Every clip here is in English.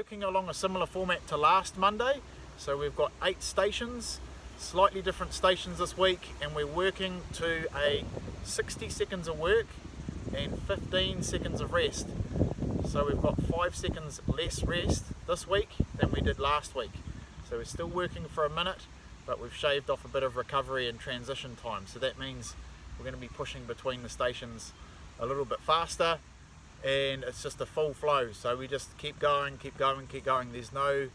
working along a similar format to last Monday. So we've got 8 stations, slightly different stations this week, and we're working to a 60 seconds of work and 15 seconds of rest. So we've got 5 seconds less rest this week than we did last week. So we're still working for a minute, but we've shaved off a bit of recovery and transition time. So that means we're going to be pushing between the stations a little bit faster, and it's just a full flow. So we just keep going, keep going, keep going. There's no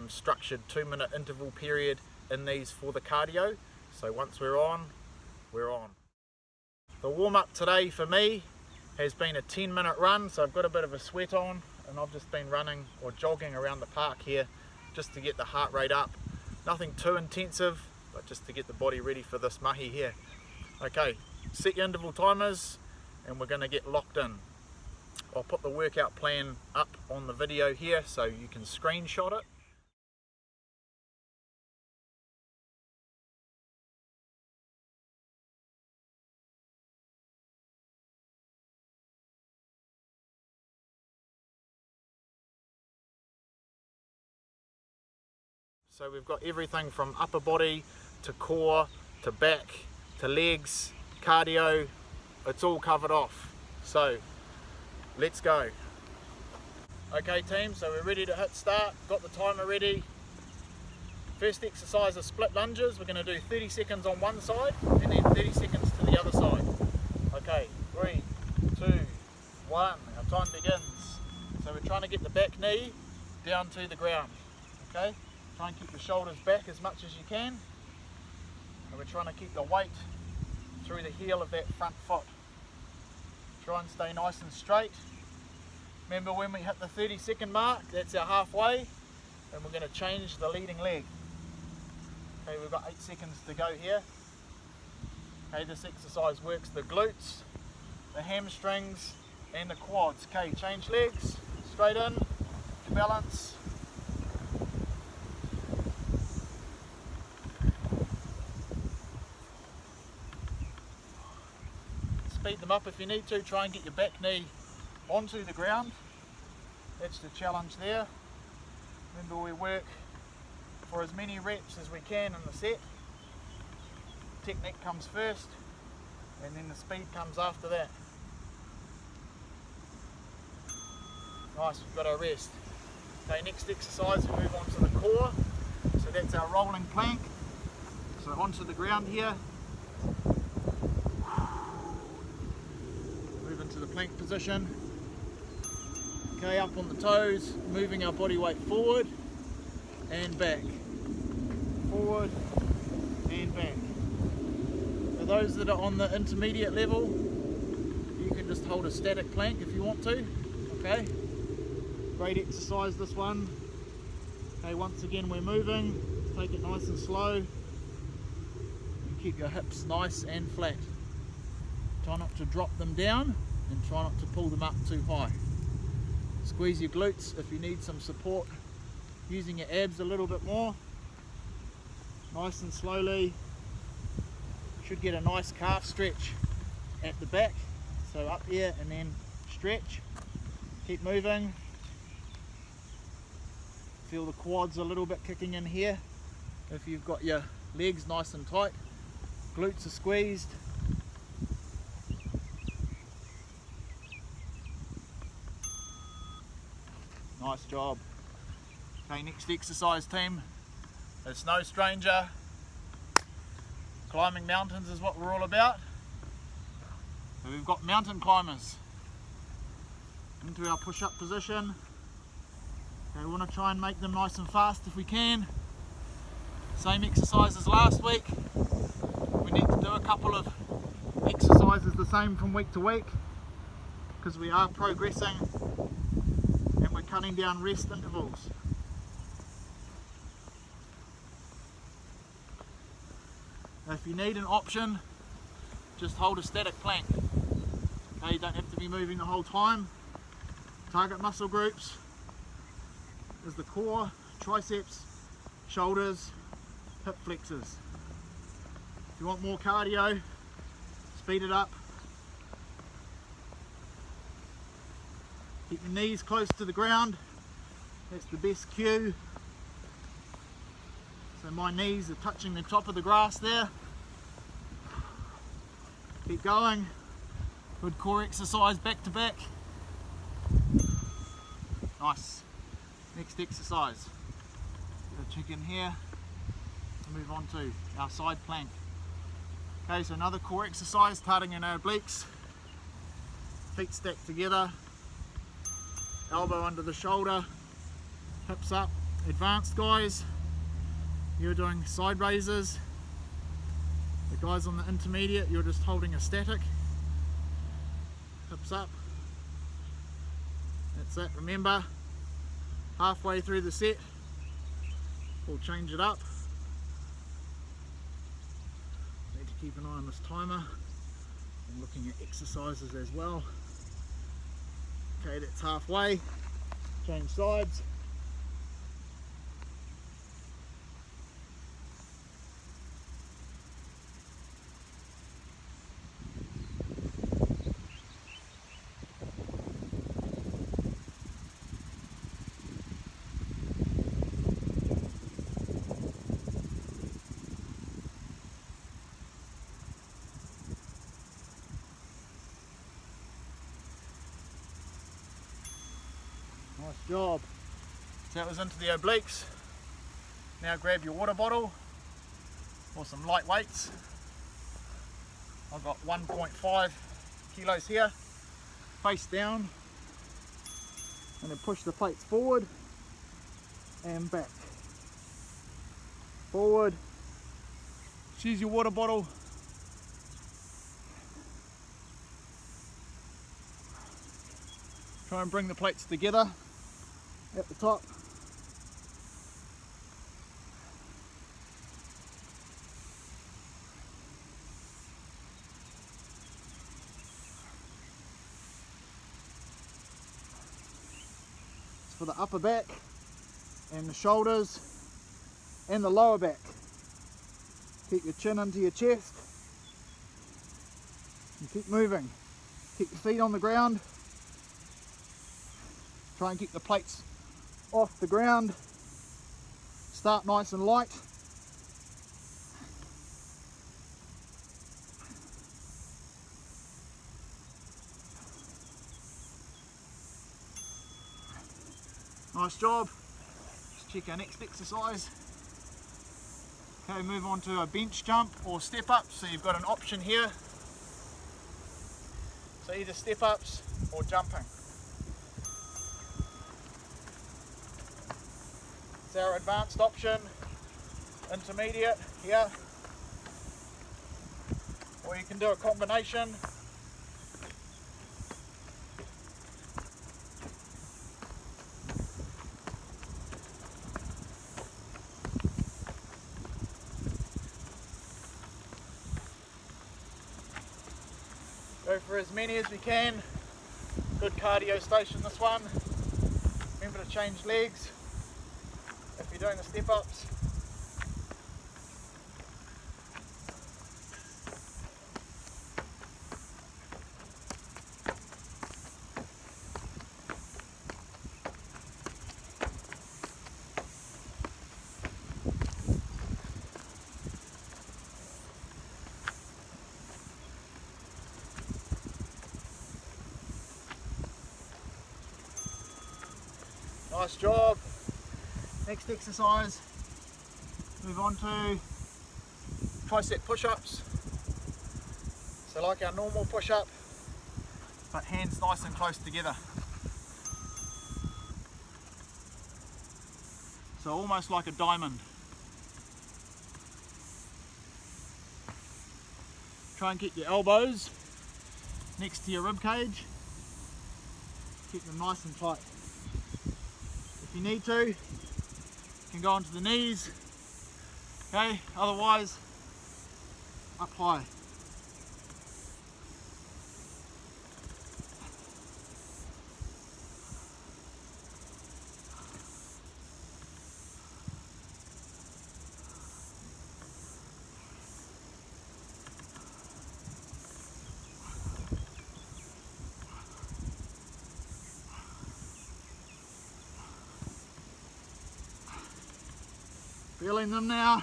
structured 2-minute interval period in these for the cardio. So once we're on, we're on. The warm-up today for me has been a 10-minute run, so I've got a bit of a sweat on, and I've just been running or jogging around the park here just to get the heart rate up. Nothing too intensive, but just to get the body ready for this mahi here. Okay, set your interval timers and we're going to get locked in. I'll put the workout plan up on the video here so you can screenshot it. So we've got everything from upper body to core to back to legs, cardio, it's all covered off. So let's go. Okay team, so we're ready to hit start, got the timer ready. First exercise is split lunges. We're going to do 30 seconds on one side and then 30 seconds to the other side. Okay, 3, 2, 1, our time begins. So we're trying to get the back knee down to the ground. Okay, try and keep the shoulders back as much as you can. And we're trying to keep the weight through the heel of that front foot. Try and stay nice and straight. Remember, when we hit the 30-second mark, that's our halfway, and we're going to change the leading leg. Okay, we've got 8 seconds to go here. Okay, this exercise works the glutes, the hamstrings, and the quads. Okay, change legs, straight in, balance. Speed them up if you need to. Try and get your back knee onto the ground. That's the challenge there. Remember, we work for as many reps as we can in the set. Technique comes first and then the speed comes after that. Nice, we've got our rest. Okay, next exercise we move on to the core. So that's our rolling plank. So onto the ground here. To the plank position. Okay, up on the toes, moving our body weight forward and back, forward and back. For those that are on the intermediate level, you can just hold a static plank if you want to. Okay, great exercise this one. Okay, once again we're moving, take it nice and slow and keep your hips nice and flat. Try not to drop them down and try not to pull them up too high. Squeeze your glutes if you need some support, using your abs a little bit more. Nice and slowly. Should get a nice calf stretch at the back. So up here and then stretch. Keep moving. Feel the quads a little bit kicking in here if you've got your legs nice and tight. Glutes are squeezed. Nice job. Okay, next exercise team. It's no stranger. Climbing mountains is what we're all about. So we've got mountain climbers. Into our push-up position. Okay, we want to try and make them nice and fast if we can. Same exercise as last week. We need to do a couple of exercises the same from week to week because we are progressing. We're cutting down rest intervals. Now if you need an option, just hold a static plank. Okay, you don't have to be moving the whole time. Target muscle groups is the core, triceps, shoulders, hip flexors. If you want more cardio, speed it up. Keep your knees close to the ground That's the best cue. So my knees are touching the top of the grass there. Keep going. Good core exercise back to back. Nice. Next exercise. Get a chicken here. Move on to our side plank. Okay, so another core exercise, starting in our obliques. Feet stacked together. Elbow under the shoulder. Hips up. Advanced guys, you're doing side raises. The guys on the intermediate, you're just holding a static. Hips up. That's it. Remember, halfway through the set, we'll change it up. Need to keep an eye on this timer. I'm looking at exercises as well. Okay, that's halfway. Change sides. Nice job. So that was into the obliques. Now grab your water bottle or some light weights. I've got 1.5 kilos here, face down, and then push the plates forward and back. Forward. Choose your water bottle. Try and bring the plates together at the top. It's for the upper back and the shoulders and the lower back. Keep your chin into your chest and keep moving. Keep your feet on the ground. Try and keep the plates off the ground. Start nice and light. Nice job. Let's check our next exercise. Okay, move on to a bench jump or step up. So you've got an option here. So either step ups or jumping. It's our advanced option, intermediate here, or you can do a combination. Go for as many as we can. Good cardio station this one. Remember to change legs if you're doing the step ups. Nice job. Next exercise, move on to tricep push-ups. So like our normal push-up, but hands nice and close together. So almost like a diamond. Try and get your elbows next to your rib cage. Keep them nice and tight. If you need to, you can go onto the knees, okay, otherwise up high. Feeling them now.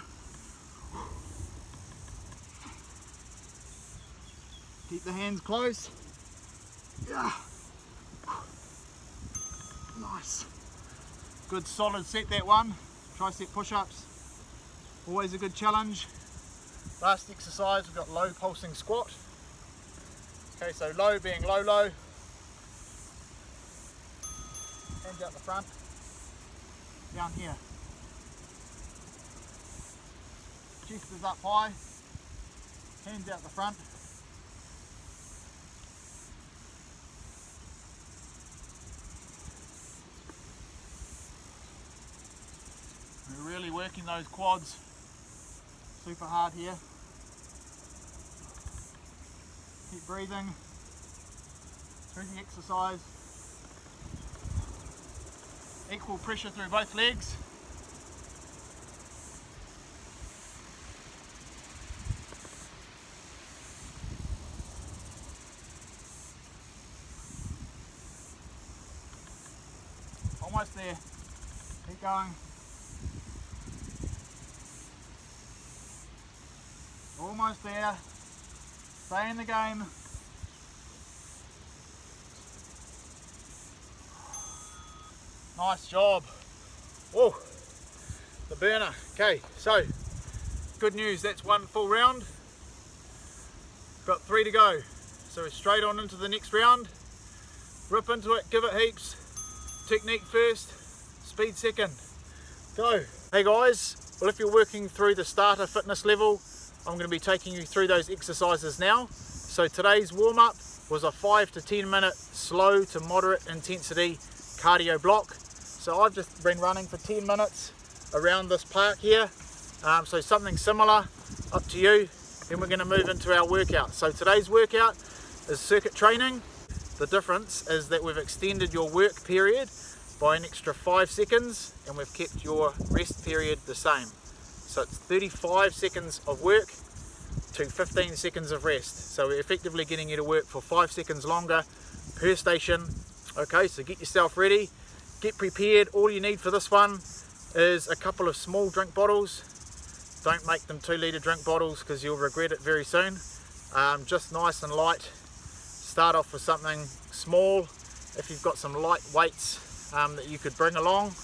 Keep the hands close. Yeah. Nice. Good solid set, that one. Tricep push-ups. Always a good challenge. Last exercise, we've got low pulsing squat. Okay, so low being low, low. Hands out the front. Down here. Chest is up high. Hands out the front. We're really working those quads super hard here. Keep breathing through the exercise. Equal pressure through both legs. Almost there. Keep going. Almost there. Stay in the game. Nice job. Whoa, the burner. Okay, so good news, that's one full round. Got 3 to go. So we're straight on into the next round. Rip into it, give it heaps. Technique first, speed second. Go. Hey guys, well, if you're working through the starter fitness level, I'm going to be taking you through those exercises now. So today's warm-up was a 5 to 10 minute slow to moderate intensity cardio block. So I've just been running for 10 minutes around this park here. So something similar, up to you. Then we're going to move into our workout. So today's workout is circuit training. The difference is that we've extended your work period by an extra 5 seconds and we've kept your rest period the same. So it's 35 seconds of work to 15 seconds of rest. So we're effectively getting you to work for 5 seconds longer per station. Okay, so get yourself ready, get prepared. All you need for this one is a couple of small drink bottles. Don't make them 2-litre drink bottles because you'll regret it very soon. Just nice and light. Start off with something small. If you've got some light weights that you could bring along,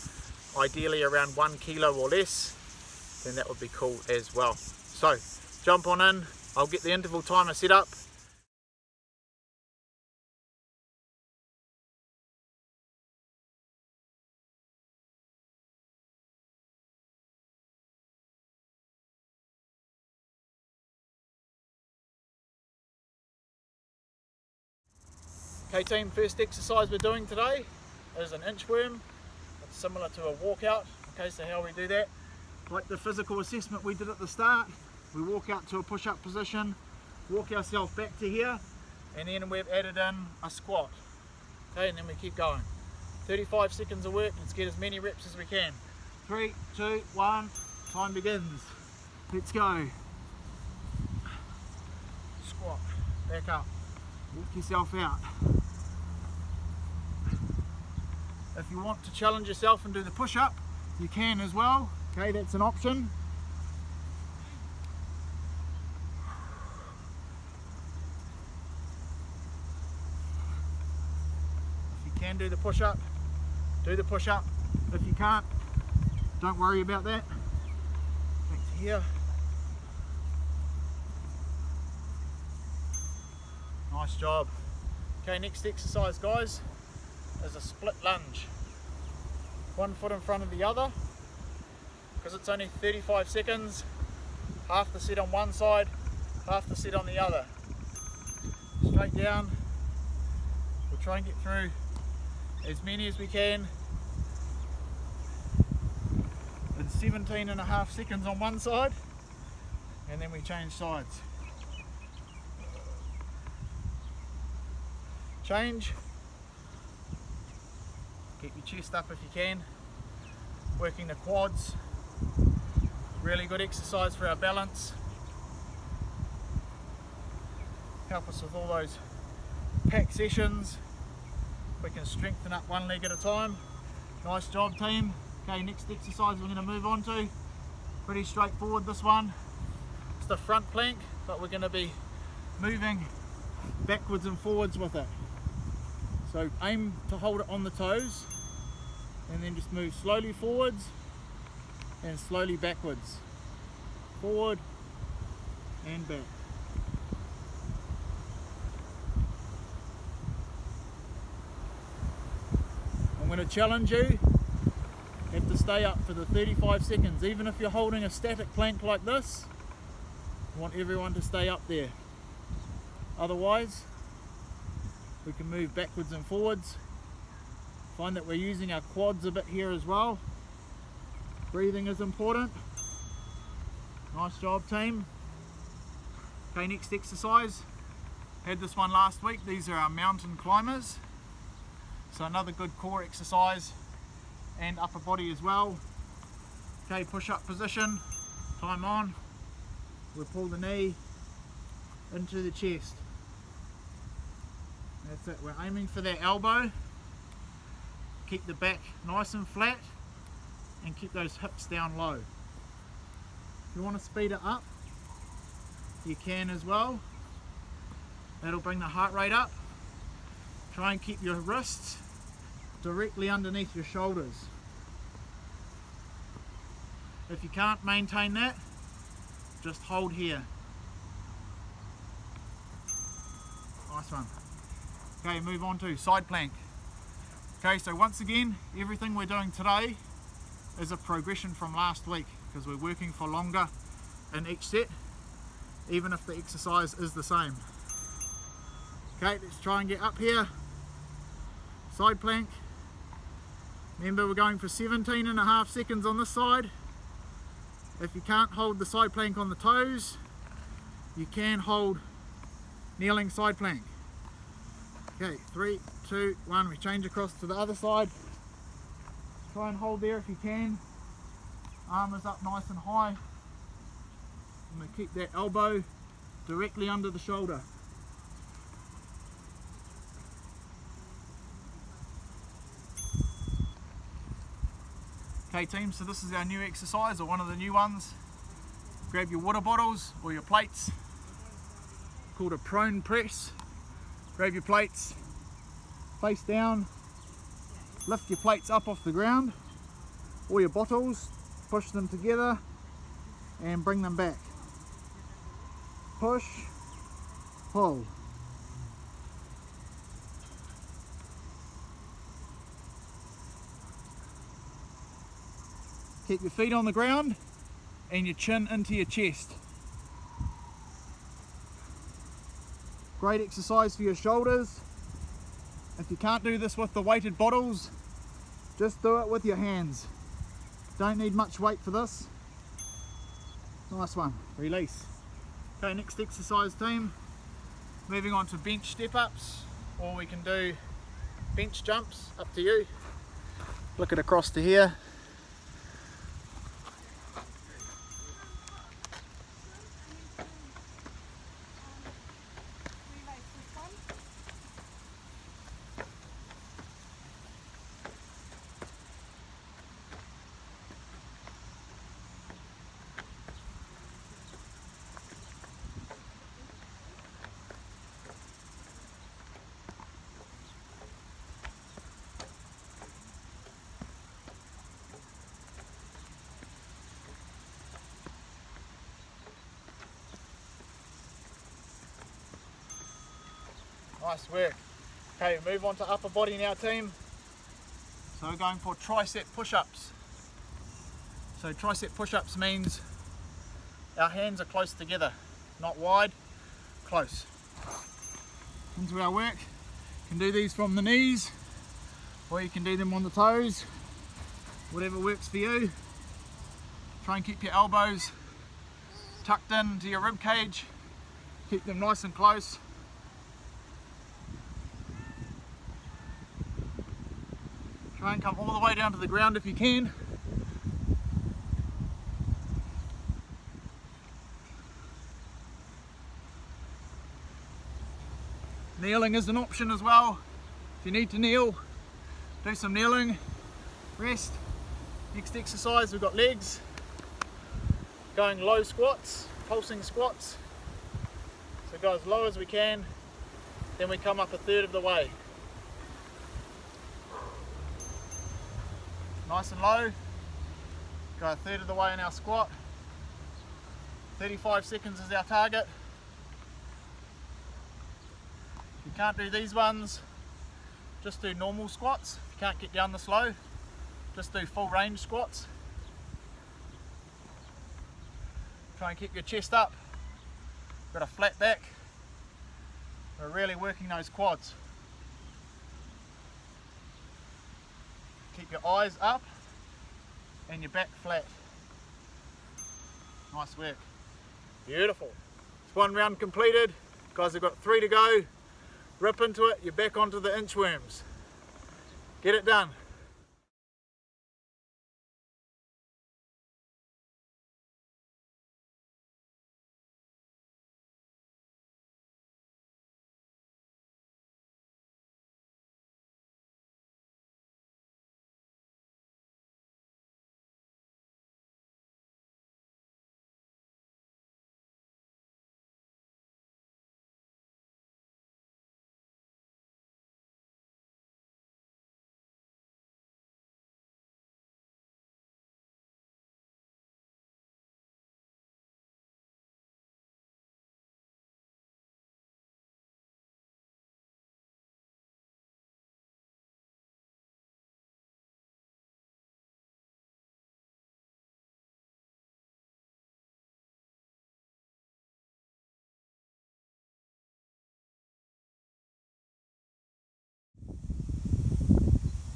ideally around 1 kilo or less, then that would be cool as well. So jump on in, I'll get the interval timer set up. Okay team, first exercise we're doing today is an inchworm. It's similar to a walkout. Okay, so how we do that, like the physical assessment we did at the start, we walk out to a push-up position, walk ourselves back to here, and then we've added in a squat. Okay, and then we keep going. 35 seconds of work, let's get as many reps as we can. 3, 2, 1, time begins. Let's go. Squat, back up, walk yourself out. If you want to challenge yourself and do the push-up, you can as well. Okay, that's an option. If you can do the push-up, do the push-up. If you can't, don't worry about that. Back to here. Nice job. Okay, next exercise guys is a split lunge. 1 foot in front of the other. Because it's only 35 seconds, half the set on one side, half the set on the other. Straight down. We'll try and get through as many as we can in 17.5 seconds on one side, and then we change sides. Change. Keep your chest up if you can. Working the quads. Really good exercise for our balance. Help us with all those pack sessions. We can strengthen up one leg at a time. Nice job team. Okay, next exercise we're going to move on to Pretty straightforward, this one. It's the front plank, but we're going to be moving backwards and forwards with it. So aim to hold it on the toes and then just move slowly forwards and slowly backwards. Forward and back. I'm going to challenge you have to stay up for the 35 seconds. Even if you're holding a static plank like this, I want everyone to stay up there. Otherwise, we can move backwards and forwards. Find that we're using our quads a bit here as well. Breathing is important. Nice job, team. Okay, next exercise. Had this one last week. These are our mountain climbers. So another good core exercise and upper body as well. Okay, push-up position. Time on. We pull the knee into the chest. That's it. We're aiming for that elbow. Keep the back nice and flat and keep those hips down low. If you want to speed it up, you can as well. That'll bring the heart rate up. Try and keep your wrists directly underneath your shoulders. If you can't maintain that, just hold here. Nice one. Okay, move on to side plank. Okay, so once again, everything we're doing today is a progression from last week because we're working for longer in each set, even if the exercise is the same. Okay, let's try and get up here. Side plank. Remember, we're going for 17.5 seconds on this side. If you can't hold the side plank on the toes, you can hold kneeling side plank. Okay, 3, 2, 1, we change across to the other side. Try and hold there if you can. Arm is up nice and high. I'm going to keep that elbow directly under the shoulder. Okay team, so this is our new exercise, or one of the new ones. Grab your water bottles or your plates, called a prone press. Grab your plates, face down, lift your plates up off the ground, or your bottles, push them together and bring them back. Push, pull. Keep your feet on the ground and your chin into your chest. Great exercise for your shoulders. If you can't do this with the weighted bottles, just do it with your hands. Don't need much weight for this. Nice one. Release. Okay, next exercise team. Moving on to bench step-ups, or we can do bench jumps, up to you. Flick it across to here. Nice work. Okay, move on to upper body now team. So we're going for tricep push-ups. So tricep push-ups means our hands are close together, not wide, close. Into our work. You can do these from the knees, or you can do them on the toes, whatever works for you. Try and keep your elbows tucked into your rib cage, keep them nice and close. Try and come all the way down to the ground if you can. Kneeling is an option as well. If you need to kneel, do some kneeling. Rest. Next exercise, we've got legs. going low squats, pulsing squats. So go as low as we can, then we come up a third of the way. Nice and low, go a third of the way in our squat. 35 seconds is our target. If you can't do these ones, just do normal squats. If you can't get down this low, just do full range squats. Try and keep your chest up, got a flat back. We're really working those quads. Keep your eyes up and your back flat. Nice work. Beautiful. It's one round completed. Guys, we've got 3 to go. Rip into it, you're back onto the inchworms. Get it done.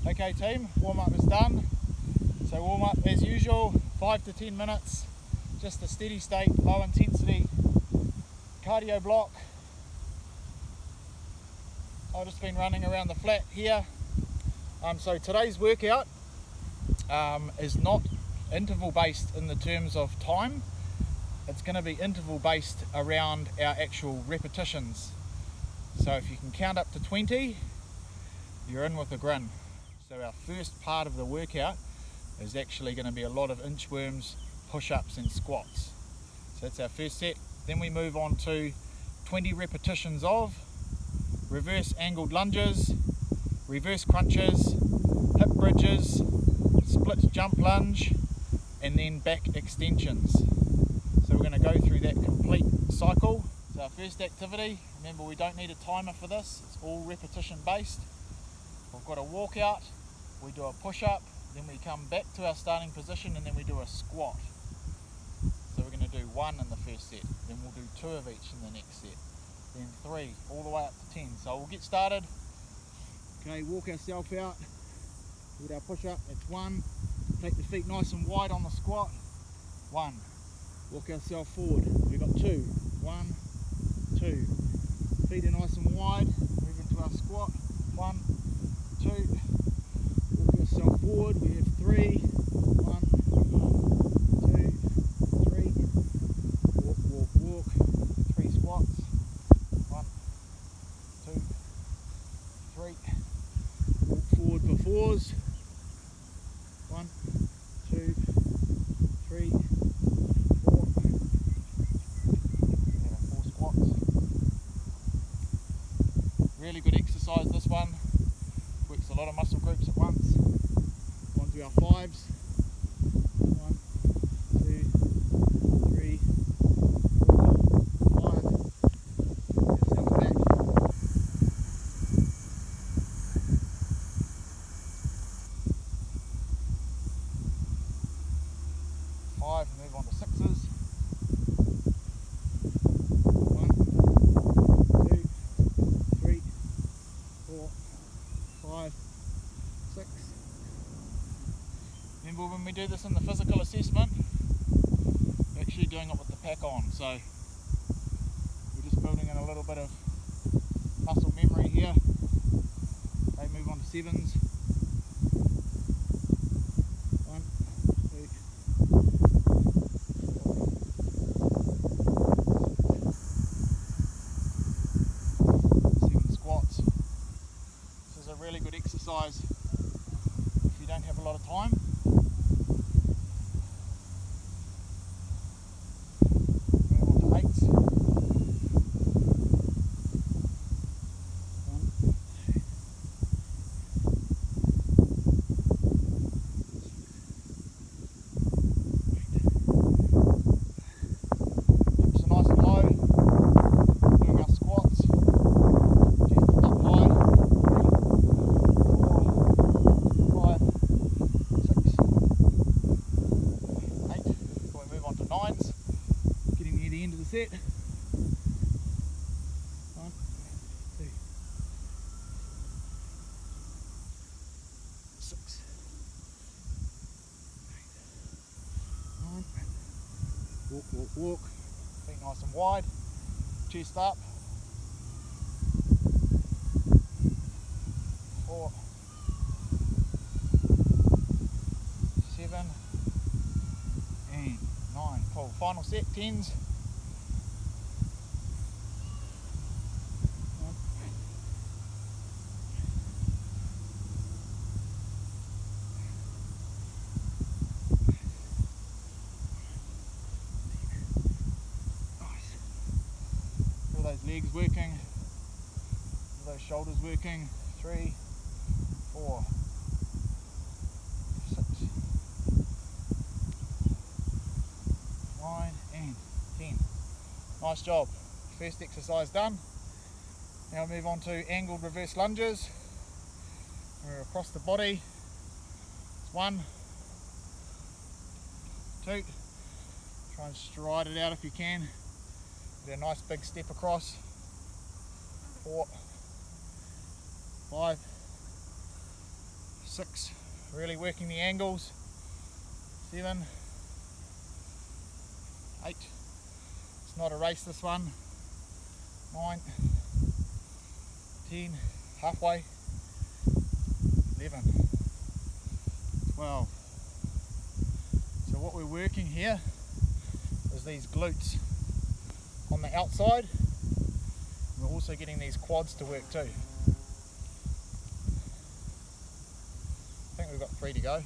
Okay team, warm up is done. So warm up as usual, 5 to 10 minutes, just a steady state, low intensity cardio block. I've just been running around the flat here. So today's workout is not interval based in the terms of time. It's going to be interval based around our actual repetitions. So if you can count up to 20, you're in with a grin. So our first part of the workout is actually going to be a lot of inchworms, push-ups and squats. So that's our first set. Then we move on to 20 repetitions of reverse angled lunges, reverse crunches, hip bridges, split jump lunge, and then back extensions. So we're going to go through that complete cycle. So our first activity, remember we don't need a timer for this, it's all repetition based. We've got a walkout, we do a push-up, then we come back to our starting position and then we do a squat. So we're going to do 1 in the first set, then we'll do 2 of each in the next set, then 3, all the way up to 10. So we'll get started. Okay, walk ourselves out with our push-up, that's 1. Take the feet nice and wide on the squat, 1. Walk ourselves forward, we've got 2, 1, 2. Feet are nice and wide, move into our squat, 1, 2. Walk yourself forward, we have 3, 1, 2, 3. Walk, walk, walk, 3 squats, 1, 2, 3. Walk forward for 4s, 1, 2, 3, 4. There are 4 squats. Really good exercise this one. Works a lot of muscle groups at once. On to our 5s. 1, 2, 3, 4, 5. Yourself back. 5, move on to 6s. 1, 2, 3, 4, 5, 6. Remember when we do this in the physical assessment, we're actually doing it with the pack on, so we're just building in a little bit of muscle memory here. Okay, move on to 7s. 1, 2, 7 squats. This is a really good exercise if you don't have a lot of time. set. 1, 2, 6, 8, 9. Walk, walk, walk. Feet nice and wide. Chest up. 4, 7, and 9. Cool. Final set, 10s. 1, 10. Nice. Feel those legs working. Feel those shoulders working. 3, 4, 6, 9, and 10. Nice job. First exercise done. Now move on to angled reverse lunges. We're across the body. It's 1, 2. Try and stride it out if you can. Get a nice big step across. 4, 5, 6. Really working the angles. 7, 8. It's not a race, this one. 9, 10, halfway. 11, 12. So what we're working here is these glutes on the outside. We're also getting these quads to work too. I think we've got 3 to go.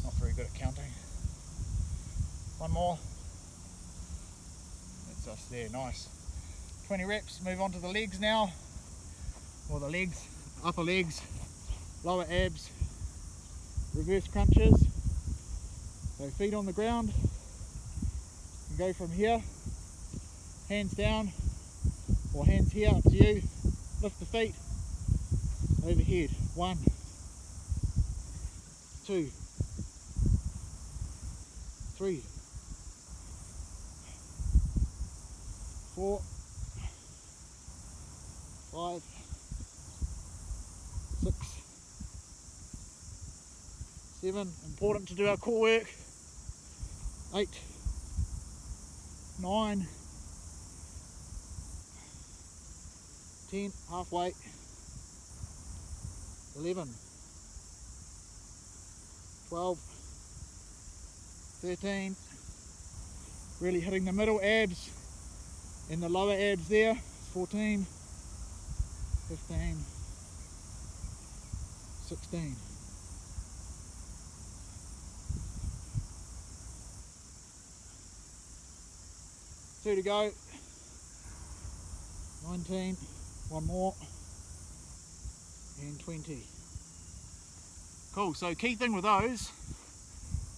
Not very good at counting. 1 more. That's us there, nice. 20 reps, move on to the legs now. Or the legs, upper legs, lower abs, reverse crunches. So feet on the ground. And go from here, hands down, or hands here, up to you. Lift the feet overhead. 1, 2, 3, 4, 5, 6, 7. Important to do our core work. 8, 9, 10, halfway. 11, 12, 13. Really hitting the middle abs and the lower abs there. 14, 15, 16. 2 to go. 19, 1 more, and 20. Cool, so key thing with those,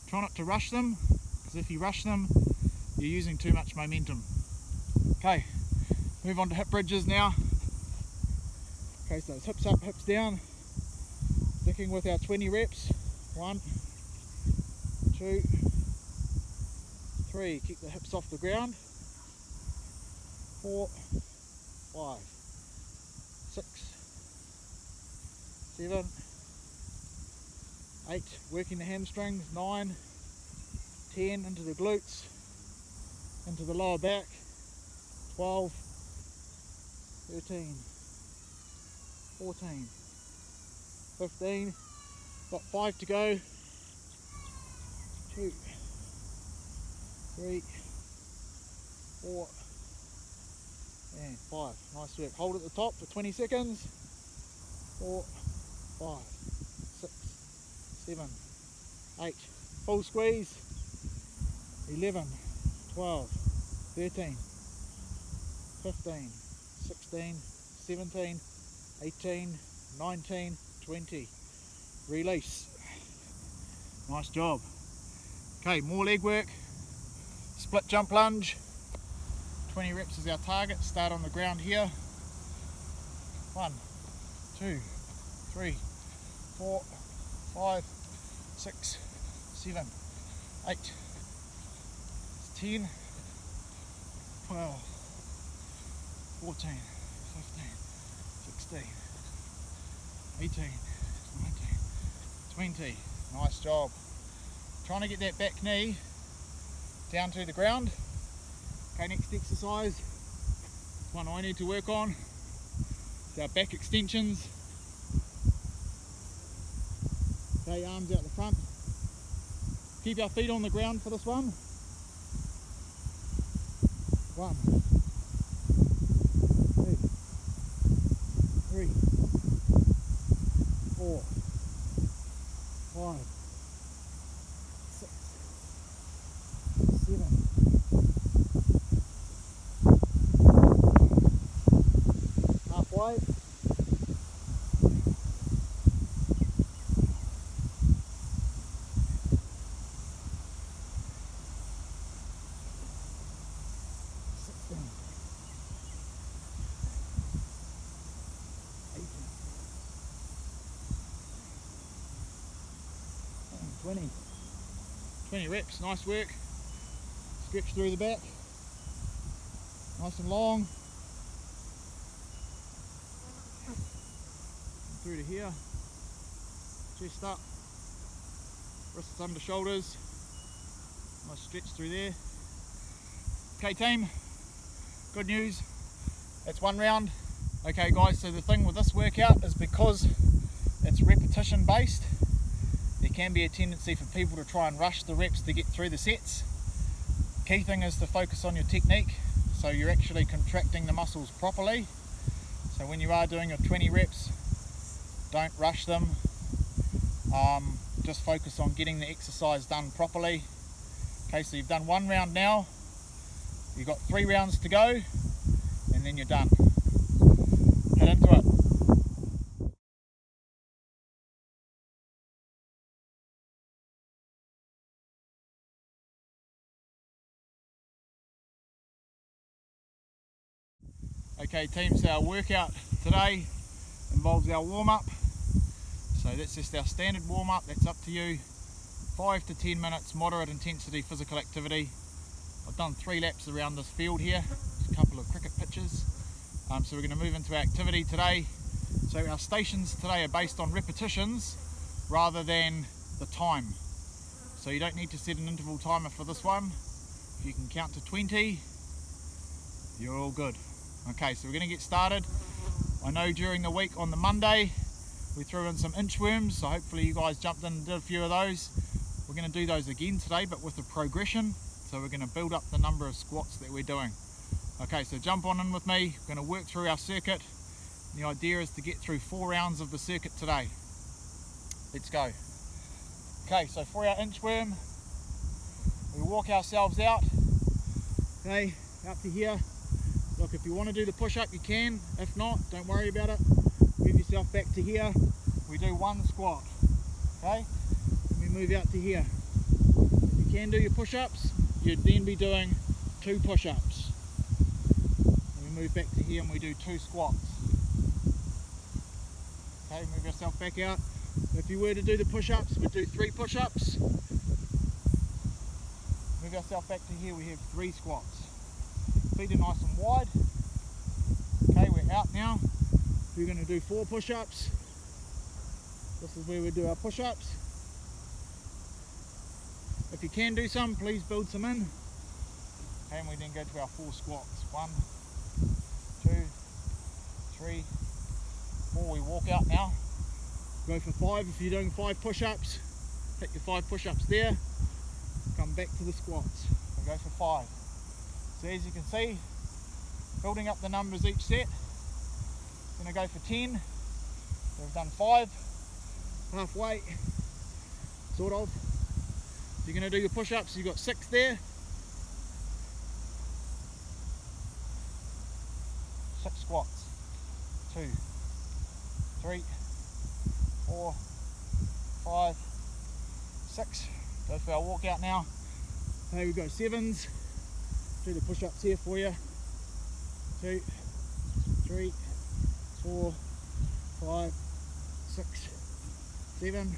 try not to rush them, because if you rush them, you're using too much momentum. Okay, move on to hip bridges now. Okay, so it's hips up, hips down, sticking with our 20 reps. 1, 2, 3, keep the hips off the ground. 4, 5, 6, 7, 8, working the hamstrings. 9, 10, into the glutes, into the lower back. 12, 13, 14, 15, got 5 to go. 2, 3, 4, and 5. Nice work. Hold at the top for 20 seconds. 4, 5, 6, 7, 8. Full squeeze. 11, 12, 13, 15, 16, 17, 18, 19, 20. Release. Nice job. Okay, more leg work. Split jump lunge. 20 reps is our target. Start on the ground here. 1, 2, 3, 4, 5, 6, 7, 8, 10, 12, 14, 15, 16, 18, 19, 20. Nice job. Trying to get that back knee down to the ground. Okay, next exercise, one I need to work on, is our back extensions. Okay, arms out the front. Keep our feet on the ground for this one. 1, 2, 3, 4, 5, 6, 7, 8. Halfway. 20 reps, nice work. Stretch through the back, nice and long. Through to here, chest up, wrists under shoulders, nice stretch through there. Okay team, good news, that's one round. Okay guys, so the thing with this workout is because it's repetition based, there can be a tendency for people to try and rush the reps to get through the sets. Key thing is to focus on your technique, so you're actually contracting the muscles properly. So when you are doing your 20 reps, don't rush them. Just focus on getting the exercise done properly. Okay, so you've done one round now, you've got 3 rounds to go, and then you're done. Head into it. Okay team, so our workout today involves our warm-up. So that's just our standard warm-up, that's up to you. 5 to 10 minutes moderate intensity physical activity. I've done 3 laps around this field here, just a couple of cricket pitches. So we're going to move into our activity today. So our stations today are based on repetitions rather than the time. So you don't need to set an interval timer for this one. If you can count to 20, you're all good. Okay, so we're going to get started. I know during the week on the Monday we threw in some inchworms, so hopefully you guys jumped in and did a few of those. We're going to do those again today, but with a progression. So we're going to build up the number of squats that we're doing. Okay, so jump on in with me. We're going to work through our circuit. The idea is to get through 4 rounds of the circuit today. Let's go. Okay, so for our inchworm, we walk ourselves out. Okay, out to here. Look, if you want to do the push-up, you can. If not, don't worry about it. Move yourself back to here. We do 1 squat. Okay? Then we move out to here. If you can do your push-ups, you'd then be doing 2 push-ups. And we move back to here and we do 2 squats. Okay, move yourself back out. If you were to do the push-ups, we'd do 3 push-ups. Move yourself back to here, we have 3 squats. Feet are nice and wide. Okay, we're out now. We're going to do 4 push-ups. This is where we do our push-ups. If you can do some, please build some in. Okay, and we then go to our 4 squats. 1, 2, 3, 4. We walk out now. Go for 5 if you're doing 5 push-ups. Hit your 5 push-ups there. Come back to the squats. We go for 5. So as you can see, building up the numbers each set. Going to go for 10. So we've done 5, halfway, sort of. So you're going to do your push-ups, you've got 6 there. 6 squats. 2, 3, 4, 5, 6. Go for our walkout now. Here we go, 7s. Do the push-ups here for you. 2, 3, 4, 5, 6, 7.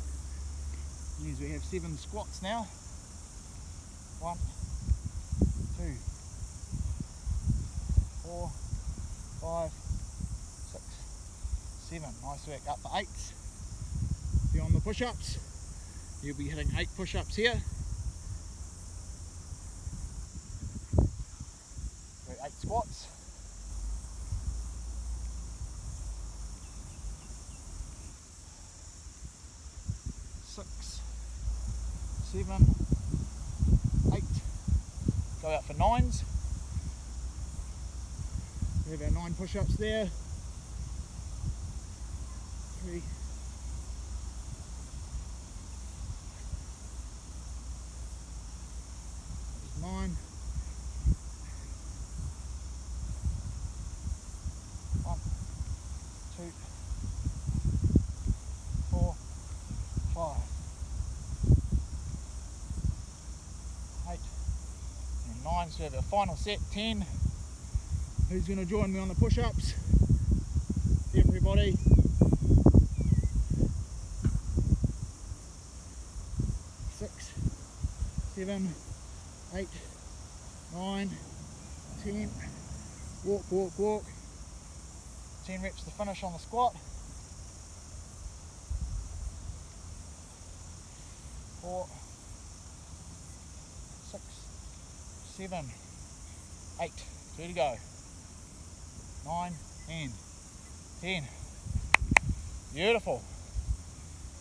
Means we have 7 squats now. 1, 2, 4, 5, 6, 7. Nice work. Up for 8s. If you're on the push-ups, you'll be hitting 8 push-ups here. Do 8 squats. 6, 7, 8. Go out for 9s. We have our 9 push-ups there. 3, 9. 1, 2, 4, 5, 8, and 9. So we have our final set, 10. Who's going to join me on the push-ups? Everybody. 6, 7, 8, 9, 10. Walk, walk, walk. 10 reps to finish on the squat. 4, 6, 7, 8. 2 to go. 9 and 10. Beautiful.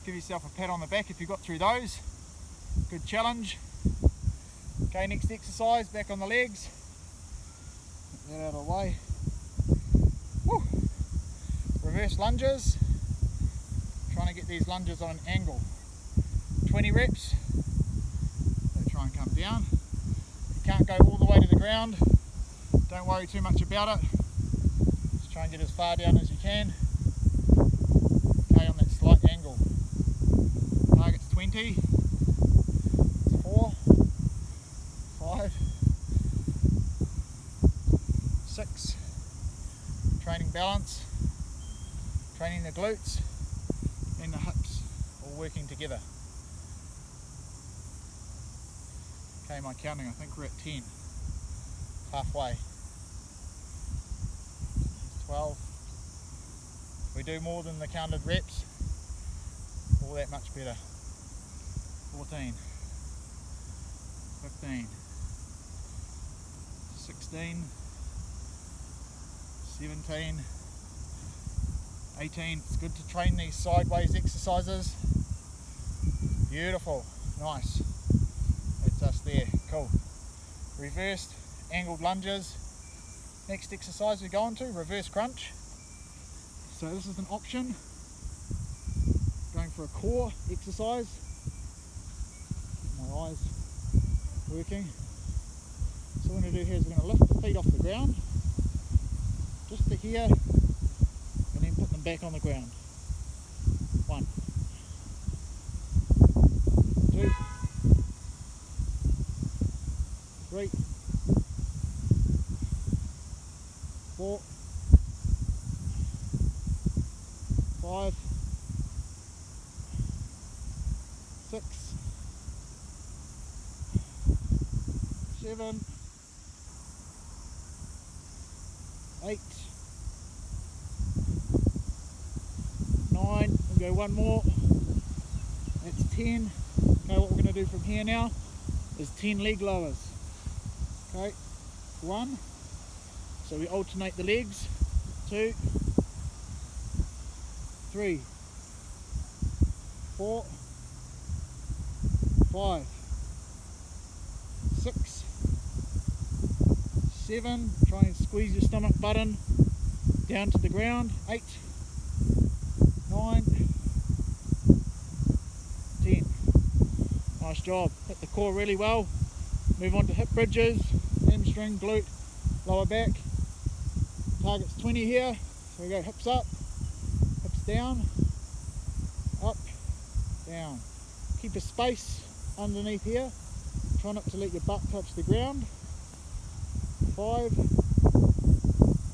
Give yourself a pat on the back if you got through those. Good challenge. Okay, next exercise, back on the legs. Get that out of the way. Woo. Reverse lunges. Trying to get these lunges on an angle. 20 reps. So try and come down. If you can't go all the way to the ground, don't worry too much about it. Just try and get as far down as you can. Okay, on that slight angle. Target's 20. 4, 5, 6. Training balance, training the glutes and the hips, all working together. Okay, my counting, I think we're at 10. Halfway. 12. If we do more than the counted reps, all that much better. 14. 15. 16. 17. 18. It's good to train these sideways exercises. Beautiful. Nice. That's us there. Cool. Reversed angled lunges. Next exercise we go on to, reverse crunch. So this is an option. Going for a core exercise. Get my eyes working. So what we're going to do here is we're going to lift the feet off the ground. Just to here. And then put them back on the ground. 1, 2, 3, 4, 5, 6, 7, 8, 9. We'll go one more. That's 10. Okay, what we're going to do from here now is 10 leg lowers. Okay, 1. So we alternate the legs. 2, 3, 4, 5, 6, 7. Try and squeeze your stomach button down to the ground. 8, 9, 10. Nice job. Hit the core really well. Move on to hip bridges, hamstring, glute, lower back. Target's 20 here. So we go hips up, hips down, up, down. Keep a space underneath here. Try not to let your butt touch the ground. 5,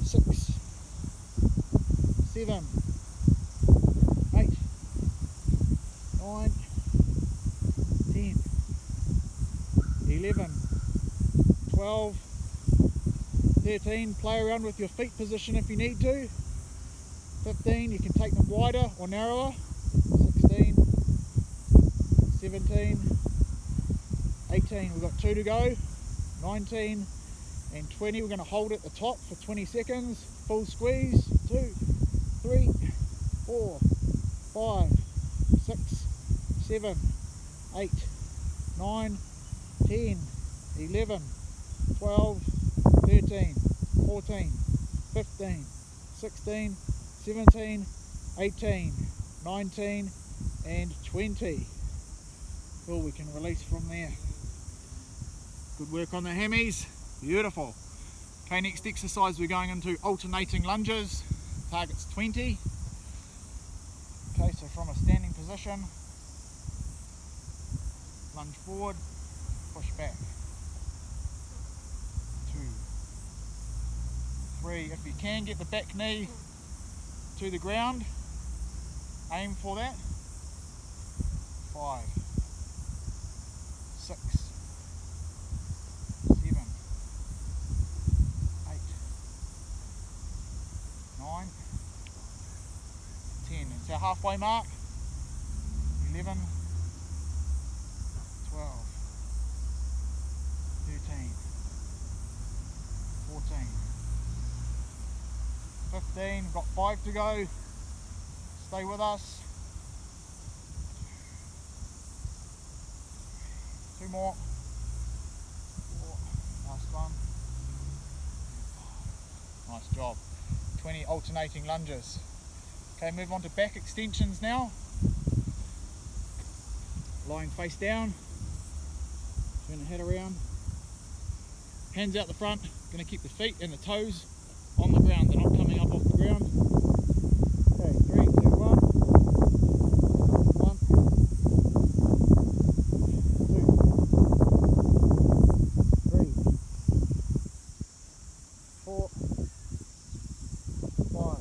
6, 7, 8, 9, 10, 11, 12, 13, play around with your feet position if you need to. 15, you can take them wider or narrower. 16, 17, 18, we've got 2 to go. 19 and 20, we're going to hold at the top for 20 seconds. Full squeeze. 2, 3, 4, 5, 6, 7, 8, 9, 10, 11, 12, 13, 14, 15, 16, 17, 18, 19 and 20. Cool, we can release from there. Good work on the hammies, beautiful. Okay, next exercise we're going into alternating lunges, target's 20. Okay, so from a standing position, lunge forward, push back. 2, 3, if you can get the back knee to the ground, aim for that. 5, 6, 7, 8, 9, 10. It's our halfway mark. 11, 12, 13, 14, 15. We've got 5 to go. Stay with us. 2 more. 4. Last one. Nice job. 20 alternating lunges. Okay, move on to back extensions now. Lying face down. Turn the head around. Hands out the front. Going to keep the feet and the toes on the ground. They're not coming up off the ground. Okay, 3, 2, 1. 1, 2, 3, 4, 5,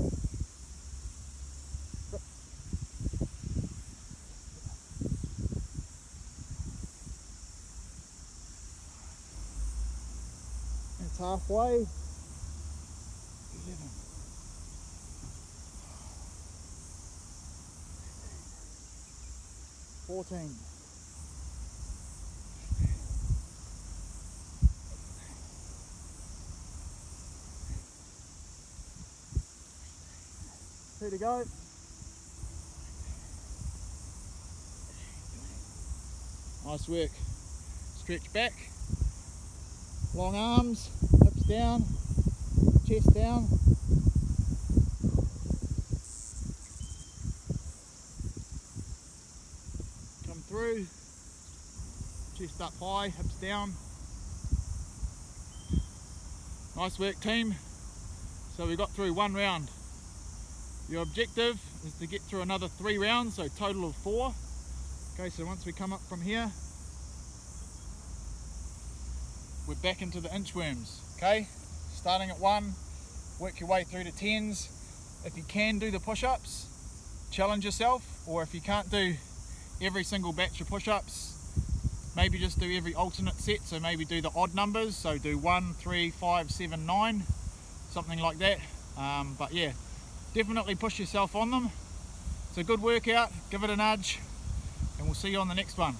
6, 7. It's halfway. 11. 14. 2 to go. Nice work. Stretch back. Long arms, hips down, chest down. Come through. Chest up high, hips down. Nice work, team. So we got through 1 round. Your objective is to get through another 3 rounds, so total of 4. Okay, so once we come up from here, we're back into the inchworms. Okay, starting at 1, work your way through to 10s. If you can do the push-ups, challenge yourself, or if you can't do every single batch of push-ups, maybe just do every alternate set. So maybe do the odd numbers, so do 1, 3, 5, 7, 9, something like that. But yeah, definitely push yourself on them. It's a good workout, give it a nudge, and we'll see you on the next one.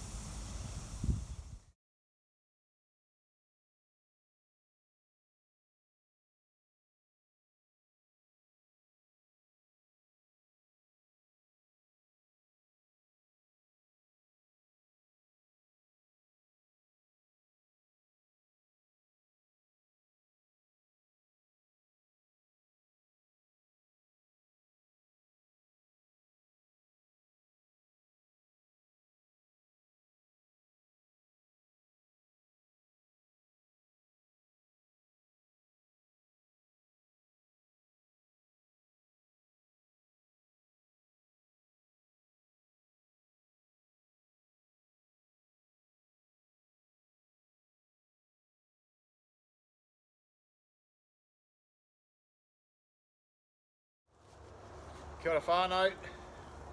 Kia ora whānau,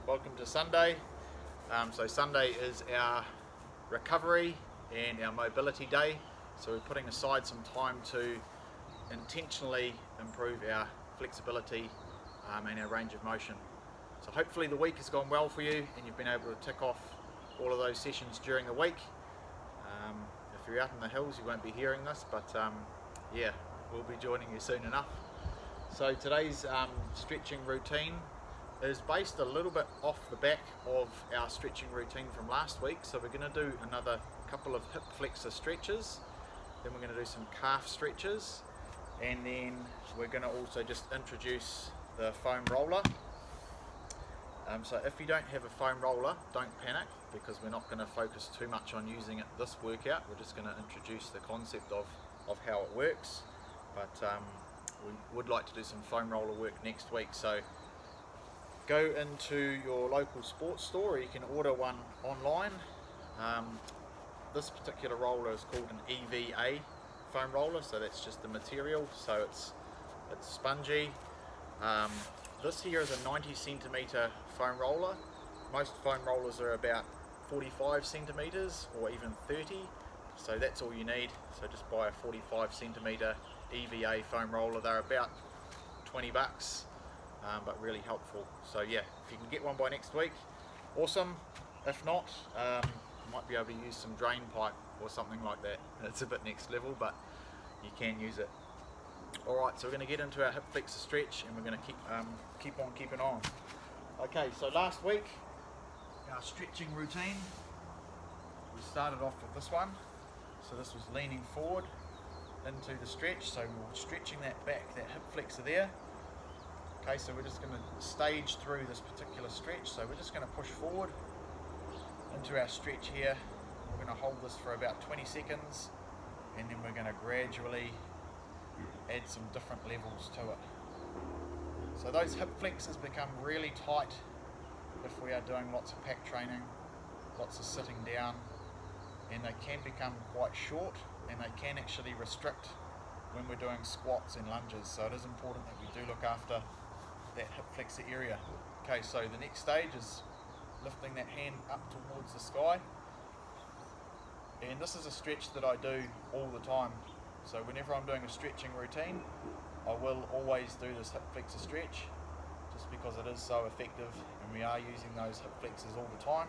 welcome to Sunday. So Sunday is our recovery and our mobility day, so we're putting aside some time to intentionally improve our flexibility and our range of motion. So hopefully the week has gone well for you and you've been able to tick off all of those sessions during the week. If you're out in the hills you won't be hearing this, but yeah, we'll be joining you soon enough. So today's stretching routine is based a little bit off the back of our stretching routine from last week. So we're going to do another couple of hip flexor stretches, then we're going to do some calf stretches, and then we're going to also just introduce the foam roller. So if you don't have a foam roller, don't panic, because we're not going to focus too much on using it this workout. We're just going to introduce the concept of how it works, but we would like to do some foam roller work next week. So go into your local sports store, or you can order one online. This particular roller is called an EVA foam roller, so that's just the material, so it's spongy. This here is a 90 centimeter foam roller. Most foam rollers are about 45 centimeters or even 30, so that's all you need. So just buy a 45 centimeter EVA foam roller. They're about 20 bucks, but really helpful. So yeah, if you can get one by next week, awesome. If not, you might be able to use some drain pipe or something like that. It's a bit next level, but you can use it. Alright, so we're going to get into our hip flexor stretch and we're going to keep on keeping on. Okay, so last week, our stretching routine, we started off with this one. So this was leaning forward into the stretch, so we're stretching that back, that hip flexor there. Okay, so we're just going to stage through this particular stretch. So we're just going to push forward into our stretch here. We're going to hold this for about 20 seconds and then we're going to gradually add some different levels to it. So those hip flexors become really tight if we are doing lots of pack training, lots of sitting down, and they can become quite short and they can actually restrict when we're doing squats and lunges. So it is important that we do look after that hip flexor area. Okay, so the next stage is lifting that hand up towards the sky, and this is a stretch that I do all the time. So whenever I'm doing a stretching routine, I will always do this hip flexor stretch, just because it is so effective and we are using those hip flexors all the time.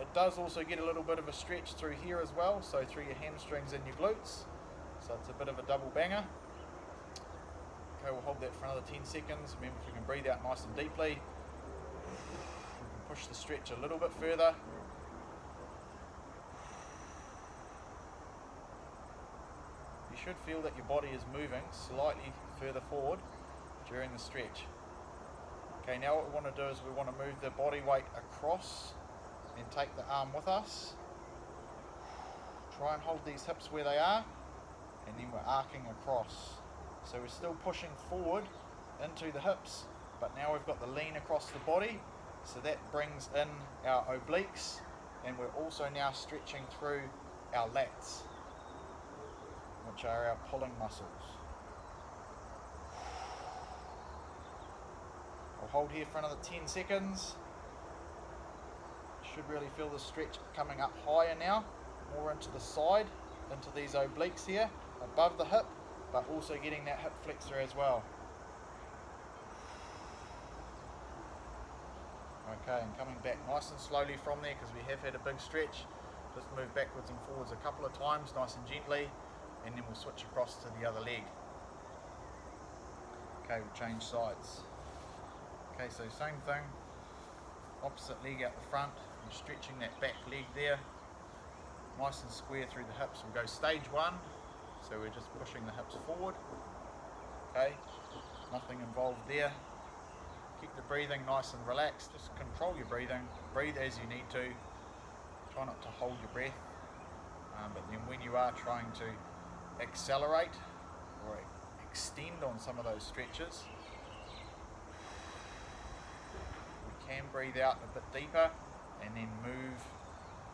It does also get a little bit of a stretch through here as well, so through your hamstrings and your glutes, so it's a bit of a double banger. Okay, we'll hold that for another 10 seconds. Remember, if we can breathe out nice and deeply, we can push the stretch a little bit further. You should feel that your body is moving slightly further forward during the stretch. Okay, now what we want to do is we want to move the body weight across and take the arm with us. Try and hold these hips where they are, and then we're arcing across. So we're still pushing forward into the hips, but now we've got the lean across the body, so that brings in our obliques, and we're also now stretching through our lats, which are our pulling muscles. I'll hold here for another 10 seconds. Should really feel the stretch coming up higher now, more into the side, into these obliques here, above the hip, but also getting that hip flexor as well. Okay, and coming back nice and slowly from there, because we have had a big stretch. Just move backwards and forwards a couple of times, nice and gently, and then we'll switch across to the other leg. Okay, we'll change sides. Okay, so same thing, opposite leg out the front, and stretching that back leg there, nice and square through the hips. We'll go stage one, so we're just pushing the hips forward. Okay, nothing involved there. Keep the breathing nice and relaxed, just control your breathing, breathe as you need to, try not to hold your breath, but then when you are trying to accelerate or extend on some of those stretches, we can breathe out a bit deeper and then move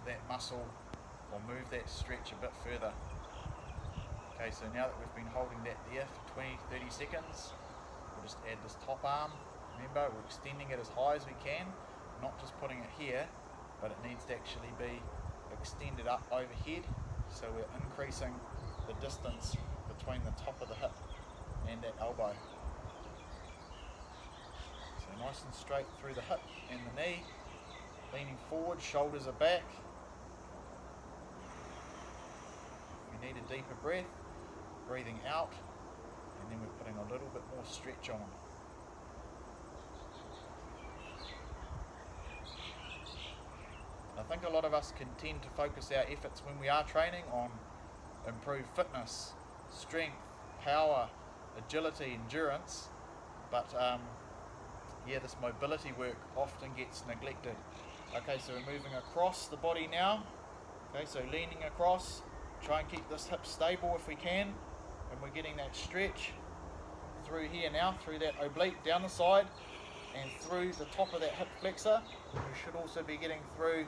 that muscle or move that stretch a bit further. Okay, so now that we've been holding that there for 20-30 seconds, we'll just add this top arm. Remember, we're extending it as high as we can, not just putting it here, but it needs to actually be extended up overhead, so we're increasing the distance between the top of the hip and that elbow. So nice and straight through the hip and the knee, leaning forward, shoulders are back. If you need a deeper breath, breathing out, and then we're putting a little bit more stretch on. I think a lot of us can tend to focus our efforts when we are training on improved fitness, strength, power, agility, endurance, but yeah, this mobility work often gets neglected. Okay, so we're moving across the body now. Okay, so leaning across, try and keep this hip stable if we can, and we're getting that stretch through here now, through that oblique, down the side, and through the top of that hip flexor. We should also be getting through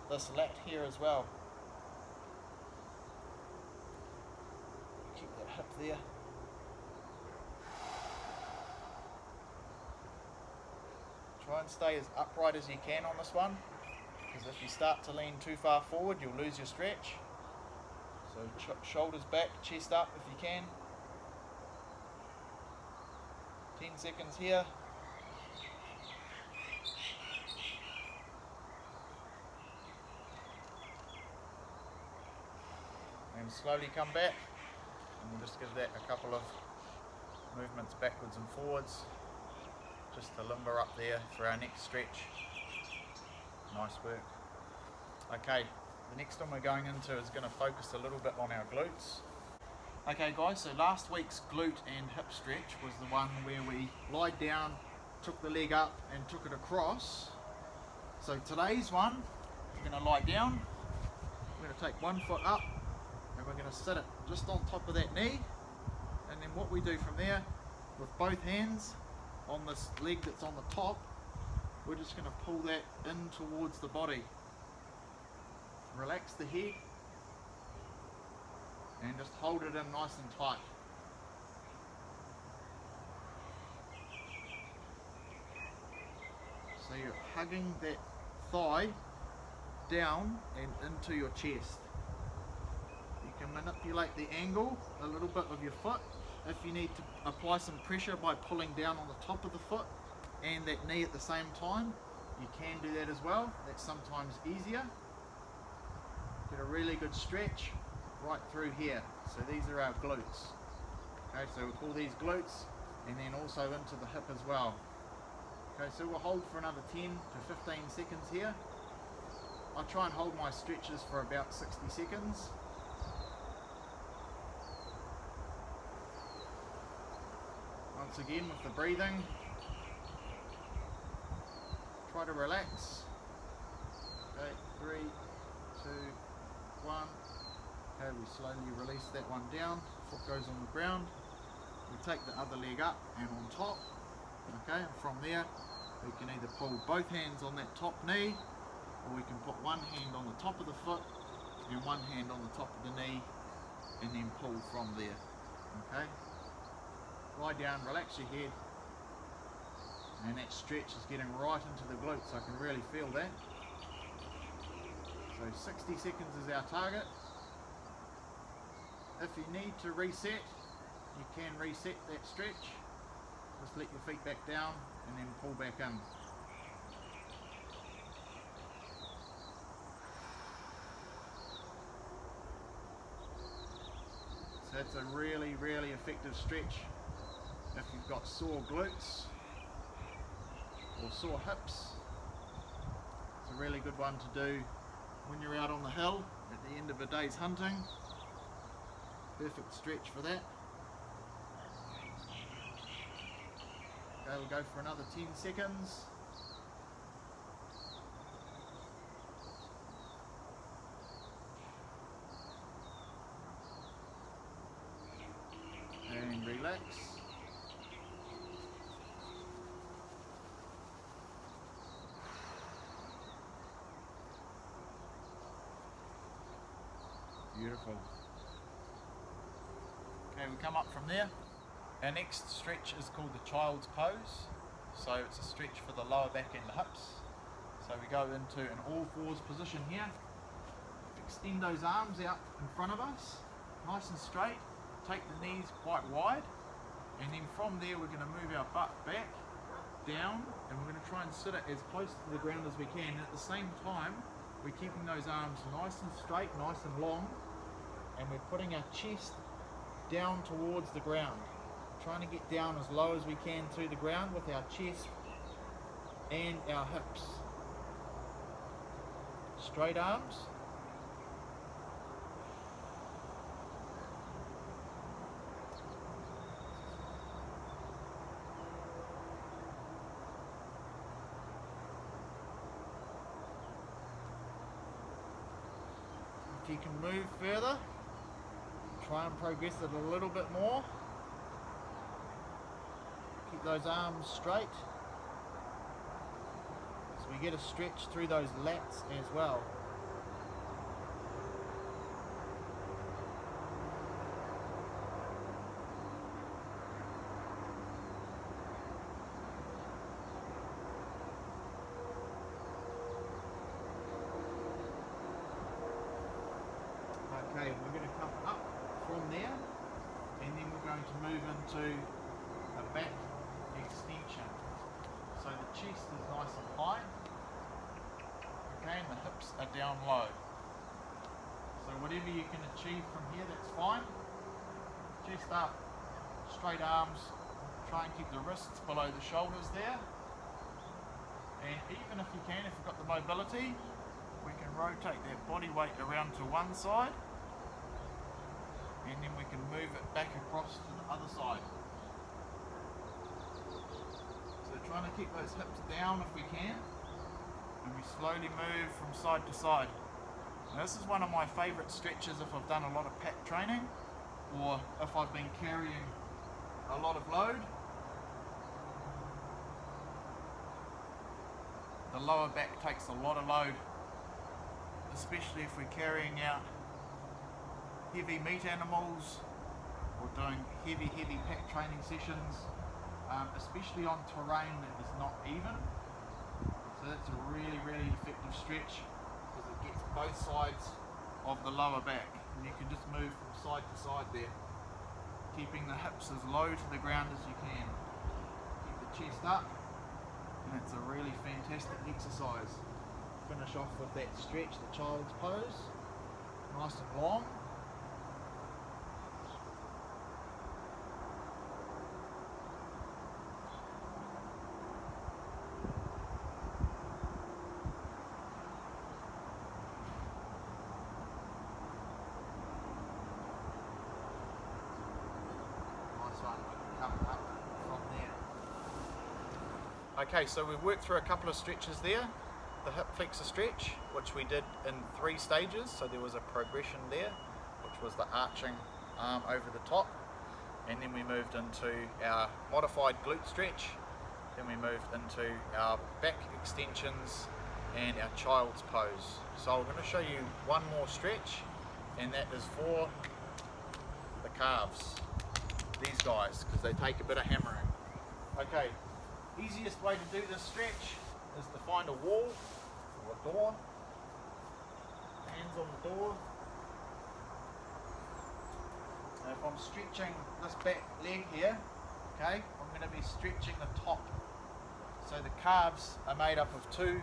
this lat here as well. Keep that hip there. Try and stay as upright as you can on this one, because if you start to lean too far forward, you'll lose your stretch. So shoulders back, chest up if you can. 10 seconds here. And slowly come back, and we'll just give that a couple of movements backwards and forwards, just to limber up there for our next stretch. Nice work. Okay, the next one we're going into is going to focus a little bit on our glutes. Okay guys, so last week's glute and hip stretch was the one where we lied down, took the leg up and took it across. So today's one, we're going to lie down, we're going to take one foot up, and we're going to sit it just on top of that knee, and then what we do from there, with both hands on this leg that's on the top, we're just going to pull that in towards the body. Relax the head and just hold it in nice and tight. So you're hugging that thigh down and into your chest. You can manipulate the angle a little bit with your foot. If you need to apply some pressure by pulling down on the top of the foot and that knee at the same time, you can do that as well. That's sometimes easier. Get a really good stretch right through here. So these are our glutes. Okay, so we'll pull these glutes and then also into the hip as well. Okay, so we'll hold for another 10 to 15 seconds here. I'll try and hold my stretches for about 60 seconds. Once again with the breathing, try to relax. Okay, 3, 2, 1. Okay, we slowly release that one down, foot goes on the ground. We take the other leg up and on top. Okay, and from there we can either pull both hands on that top knee, or we can put one hand on the top of the foot and one hand on the top of the knee, and then pull from there. Okay, lie down, relax your head, and that stretch is getting right into the glutes. I can really feel that. So 60 seconds is our target. If you need to reset, you can reset that stretch. Just let your feet back down and then pull back in. So that's a really, really effective stretch if you've got sore glutes or sore hips. It's a really good one to do when you're out on the hill at the end of a day's hunting. Perfect stretch for that. Okay, we'll go for another 10 seconds. And relax. Beautiful. Okay, we come up from there. Our next stretch is called the child's pose. So it's a stretch for the lower back and the hips. So we go into an all fours position here. Extend those arms out in front of us, nice and straight. Take the knees quite wide And then from there we're going to move our butt back, down, and we're going to try and sit it as close to the ground as we can. And at the same time, we're keeping those arms nice and straight, nice and long, and we're putting our chest down towards the ground. Trying to get down as low as we can to the ground with our chest and our hips. Straight arms. If you can move further, try and progress it a little bit more. Keep those arms straight. So we get a stretch through those lats as well. Okay, we're going to come up from there, and then we're going to move into a back extension. So the chest is nice and high, okay, and the hips are down low. So whatever you can achieve from here, that's fine. Chest up, straight arms, try and keep the wrists below the shoulders there. And even if you can, if you've got the mobility, we can rotate that body weight around to one side, and then we can move it back across to the other side. So trying to keep those hips down if we can, and we slowly move from side to side. Now this is one of my favourite stretches if I've done a lot of pack training, or if I've been carrying a lot of load. The lower back takes a lot of load, especially if we're carrying out heavy meat animals or doing heavy pack training sessions, especially on terrain that is not even. So that's a really effective stretch because it gets both sides of the lower back, and you can just move from side to side there, keeping the hips as low to the ground as you can. Keep the chest up, and it's a really fantastic exercise. Finish off with that stretch, the child's pose, nice and long. Coming up from there. Okay, so we've worked through a couple of stretches there. The hip flexor stretch, which we did in 3 stages, so there was a progression there, which was the arching arm over the top, and then we moved into our modified glute stretch, then we moved into our back extensions and our child's pose. So I'm going to show you one more stretch, and that is for the calves, these guys, because they take a bit of hammering. Okay, easiest way to do this stretch is to find a wall or a door, hands on the door. Now if I'm stretching this back leg here, okay, I'm going to be stretching the top. So the calves are made up of 2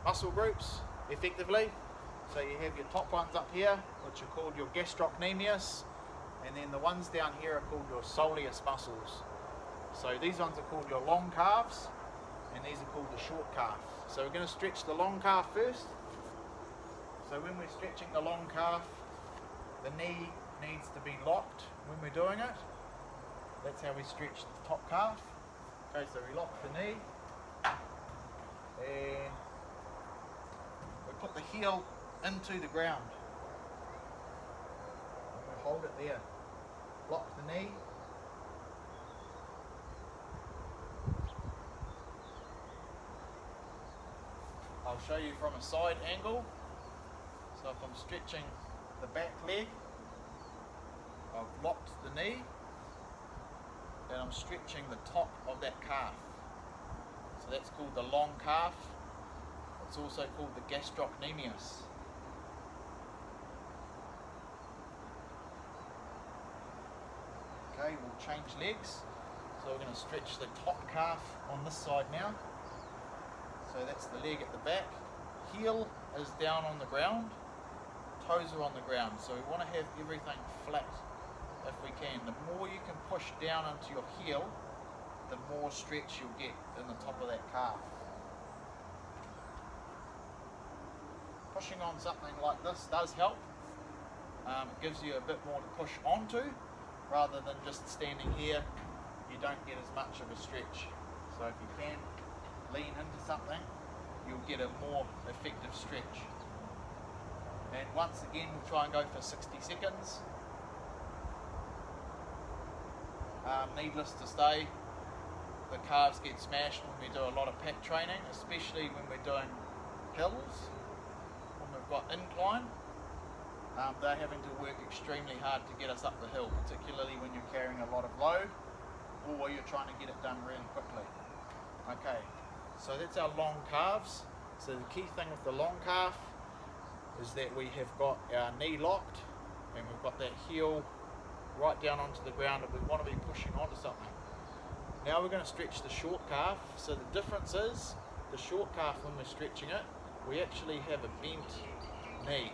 muscle groups, effectively. So you have your top ones up here, which are called your gastrocnemius, and then the ones down here are called your soleus muscles. So these ones are called your long calves, and these are called the short calf. So we're going to stretch the long calf first. So when we're stretching the long calf, the knee needs to be locked when we're doing it. That's how we stretch the top calf. Okay, so we lock the knee, and we put the heel into the ground. And we hold it there. Lock the knee. I'll show you from a side angle. So if I'm stretching the back leg, I've locked the knee, and I'm stretching the top of that calf. So that's called the long calf. It's also called the gastrocnemius. Okay, we'll change legs. So we're going to stretch the top calf on this side now. So that's the leg at the back. Heel is down on the ground, toes are on the ground. So we want to have everything flat if we can. The more you can push down into your heel, the more stretch you'll get in the top of that calf. Pushing on something like this does help. It gives you a bit more to push onto, rather than just standing here, you don't get as much of a stretch. So if you can lean into something, you'll get a more effective stretch. And once again, we'll try and go for 60 seconds. Needless to say, the calves get smashed when we do a lot of pack training, especially when we're doing hills, when we've got incline. They're having to work extremely hard to get us up the hill, particularly when you're carrying a lot of load or you're trying to get it done really quickly. Okay, so that's our long calves. So the key thing with the long calf is that we have got our knee locked and we've got that heel right down onto the ground, and we want to be pushing onto something. Now we're going to stretch the short calf. So the difference is, the short calf, when we're stretching it, we actually have a bent knee.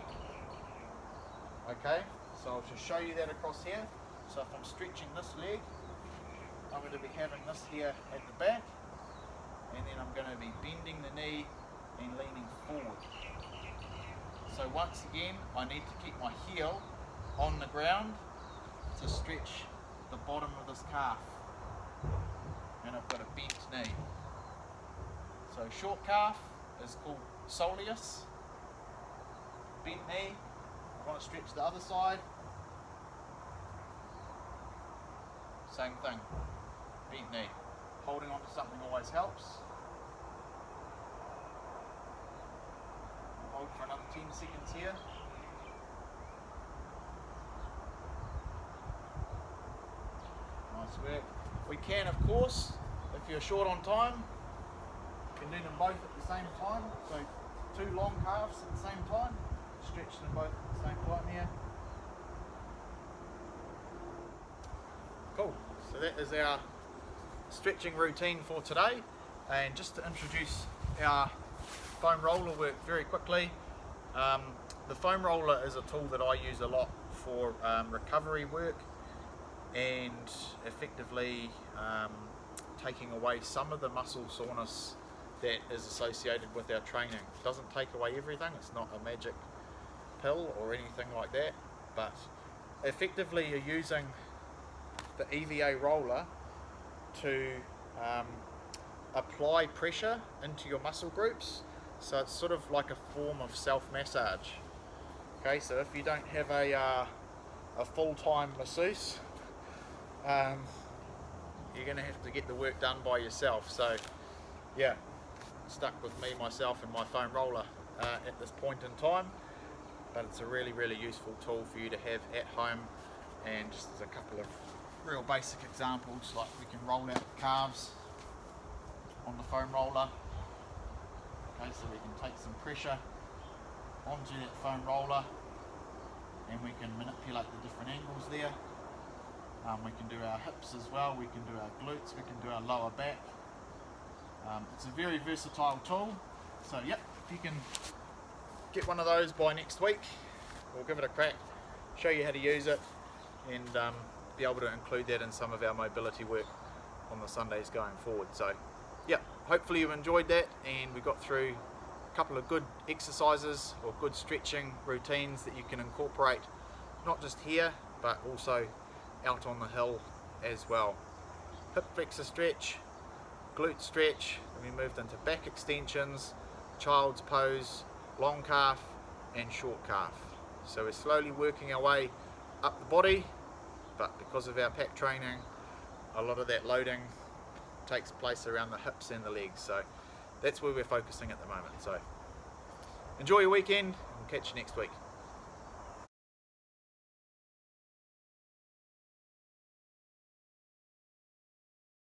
Okay, so I'll just show you that across here. So if I'm stretching this leg, I'm going to be having this here at the back, and then I'm going to be bending the knee and leaning forward. So once again, I need to keep my heel on the ground to stretch the bottom of this calf, and I've got a bent knee. So short calf is called soleus, bent knee. I want to stretch the other side, same thing, bent knee. Holding on to something always helps. Hold for another 10 seconds here. Nice work. We can, of course, if you're short on time, you can do them both at the same time. So 2 long calves at the same time, stretch them both at the same time here. Cool, so that is our stretching routine for today. And just to introduce our foam roller work very quickly, the foam roller is a tool that I use a lot for recovery work, and effectively taking away some of the muscle soreness that is associated with our training. It doesn't take away everything, it's not a magic pill or anything like that, but effectively you're using the EVA roller to apply pressure into your muscle groups. So it's sort of like a form of self-massage. Okay, so if you don't have a full-time masseuse, you're going to have to get the work done by yourself. So yeah, stuck with me, myself and my foam roller at this point in time, but it's a really useful tool for you to have at home. And just as a couple of real basic examples, like we can roll out the calves on the foam roller. Okay, so we can take some pressure onto that foam roller and we can manipulate the different angles there. We can do our hips as well, we can do our glutes, we can do our lower back. It's a very versatile tool. So yep, if you can get one of those by next week, we'll give it a crack, show you how to use it, and be able to include that in some of our mobility work on the Sundays going forward. So yeah, hopefully you enjoyed that, and we got through a couple of good exercises or good stretching routines that you can incorporate not just here but also out on the hill as well. Hip flexor stretch, glute stretch, then we moved into back extensions, child's pose, long calf and short calf. So we're slowly working our way up the body, but because of our pack training, a lot of that loading takes place around the hips and the legs. So that's where we're focusing at the moment. So enjoy your weekend, and we'll catch you next week.